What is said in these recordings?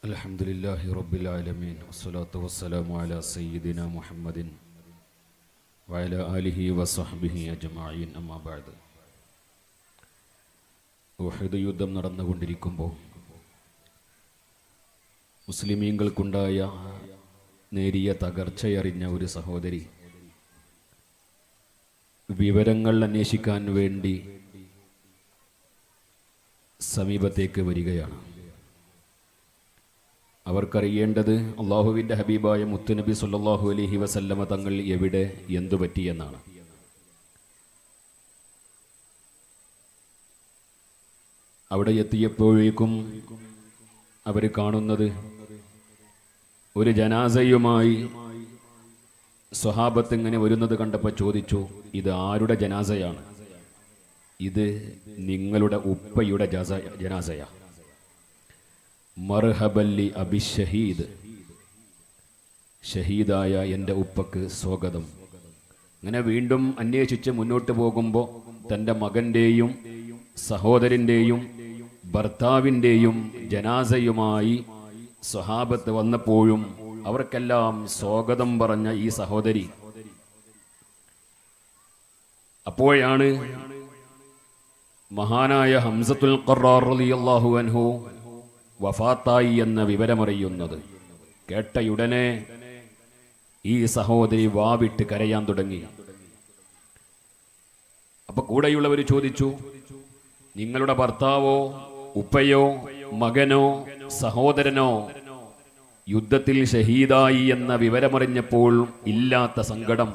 അൽഹംദുലില്ലാഹി റബ്ബിൽ ആലമീൻ വസ്സലാത്തു വസ്സലാമു അലാ സയ്യിദിന മുഹമ്മദിൻ വഅലാ ആലിഹി വസഹ്ബിഹി അജ്മഈൻ അമ്മാ ബഅദ്. ഉഹദ് യുദ്ധം നടന്നുകൊണ്ടിരിക്കുമ്പോൾ മുസ്ലിമീങ്ങൾക്കുണ്ടായ നേരിയ തകർച്ചയറിഞ്ഞ ഒരു സഹോദരി വിവരങ്ങൾ അന്വേഷിക്കാൻ വേണ്ടി സമീപത്തേക്ക് വരികയാണ്. അവർക്കറിയേണ്ടത് അള്ളാഹുവിൻ്റെ ഹബീബായ മുത്തുനബി സല്ലല്ലാഹു അലൈഹി വസല്ലമ തങ്ങൾ എവിടെ എന്തു പറ്റിയെന്നാണ്. അവിടെ എത്തിയപ്പോഴേക്കും അവർ കാണുന്നത് ഒരു ജനാസയുമായി സ്വഹാബത്ത് ഇങ്ങനെ വരുന്നത് കണ്ടപ്പോൾ ചോദിച്ചു, ഇത് ആരുടെ ജനാസയാണ്? ഇത് നിങ്ങളുടെ ഉപ്പയുടെ ജനാസയാ. മർഹബല്ലി അബി ഷഹീദ്, ഷഹീദായ എൻ്റെ ഉപ്പക്ക് സ്വാഗതം. അങ്ങനെ വീണ്ടും അന്വേഷിച്ച് മുന്നോട്ട് പോകുമ്പോൾ തൻ്റെ മകൻ്റെയും സഹോദരൻ്റെയും ഭർത്താവിൻ്റെയും ജനാസയുമായി സ്വഹാബത്ത് വന്നപ്പോഴും അവർക്കെല്ലാം സ്വാഗതം പറഞ്ഞ ഈ സഹോദരി അപ്പോഴാണ് മഹാനായ ഹംസത്തുൽ ഖറാർ റളിയല്ലാഹു അൻഹു വഫാത്തായി എന്ന വിവരമറിയുന്നത്. കേട്ടയുടനെ ഈ സഹോദരി വാവിട്ട് കരയാൻ തുടങ്ങി. അപ്പൊ കൂടെയുള്ളവർ ചോദിച്ചു, നിങ്ങളുടെ ഭർത്താവോ ഉപ്പയോ മകനോ സഹോദരനോ യുദ്ധത്തിൽ ഷഹീദായി എന്ന വിവരമറിഞ്ഞപ്പോൾ ഇല്ലാത്ത സങ്കടം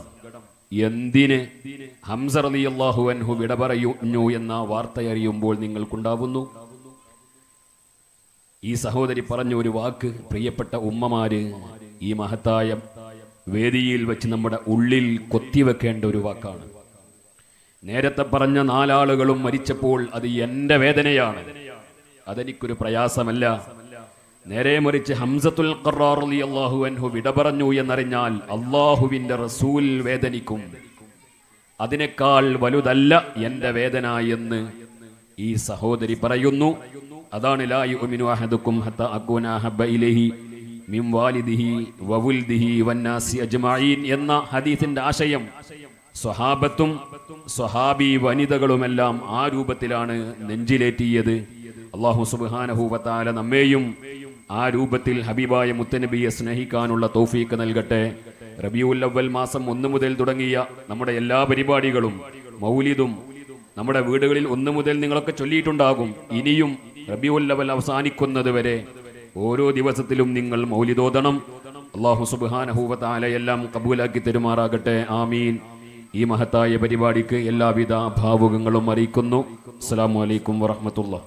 എന്തിന് ഹംസ റളിയല്ലാഹു അൻഹു വിട പറയുന്നു എന്ന വാർത്തയറിയുമ്പോൾ നിങ്ങൾക്കുണ്ടാവുന്നു? ഈ സഹോദരി പറഞ്ഞ ഒരു വാക്ക് പ്രിയപ്പെട്ട ഉമ്മമാര് ഈ മഹത്തായ വേദിയിൽ വെച്ച് നമ്മുടെ ഉള്ളിൽ കൊത്തിവെക്കേണ്ട ഒരു വാക്കാണ്. നേരത്തെ പറഞ്ഞ 4 ആളുകളും മരിച്ചപ്പോൾ അത് എൻ്റെ വേദനയാണ്, അതെനിക്കൊരു പ്രയാസമല്ല. നേരെ മറിച്ച് ഹംസത്തുൽ ഖറാർ റളിയല്ലാഹു അൻഹു വിട പറഞ്ഞു എന്നറിഞ്ഞാൽ അള്ളാഹുവിൻ്റെ റസൂൽ വേദനിക്കും. അതിനേക്കാൾ വലുതല്ല എൻ്റെ വേദന എന്ന് ഈ സഹോദരി പറയുന്നു. അതാണ് ലാ യുഅ്മിനു അഹദുക്കും ഹത്താ അകൂന അഹബ്ബ ഇലൈഹി മിൻ വാലിദിഹി വവുൽദിഹി വന്നാസി അജ്മഈൻ എന്ന ഹദീസിന്റെ ആശയം. സ്വഹാബത്തും സ്വഹാബി വനിതകളുമെല്ലാം ആ രൂപത്തിലാണ് നെഞ്ചിലേറ്റിയത്. അല്ലാഹു സുബ്ഹാനഹു വ തആല നമ്മെയും ആ രൂപത്തിൽ ഹബീബായ മുത്തനബിയെ സ്നേഹിക്കാനുള്ള തൗഫീഖ് നൽകട്ടെ. റബീഉൽ അവ്വൽ മാസം 1 മുതൽ തുടങ്ങിയ നമ്മുടെ എല്ലാ പരിപാടികളും മൗലിദും നമ്മുടെ വീടുകളിൽ 1 മുതൽ നിങ്ങളൊക്കെ ചൊല്ലിയിട്ടുണ്ടാകും. ഇനിയും റബീഉൽ അവ്വൽ അവസാനിക്കുന്നത് വരെ ഓരോ ദിവസത്തിലും നിങ്ങൾ മൗലിദോദണം. അല്ലാഹു സുബ്ഹാനഹു വ തആല എല്ലാം കബൂലാക്കി തരുമാറാകട്ടെ. ആമീൻ. ഈ മഹത്തായ പരിപാടിക്ക് എല്ലാവിധ ഭാവുകങ്ങളും അറിയിക്കുന്നു. അസ്സലാമു അലൈക്കും വറഹ്മത്തുള്ളാഹി.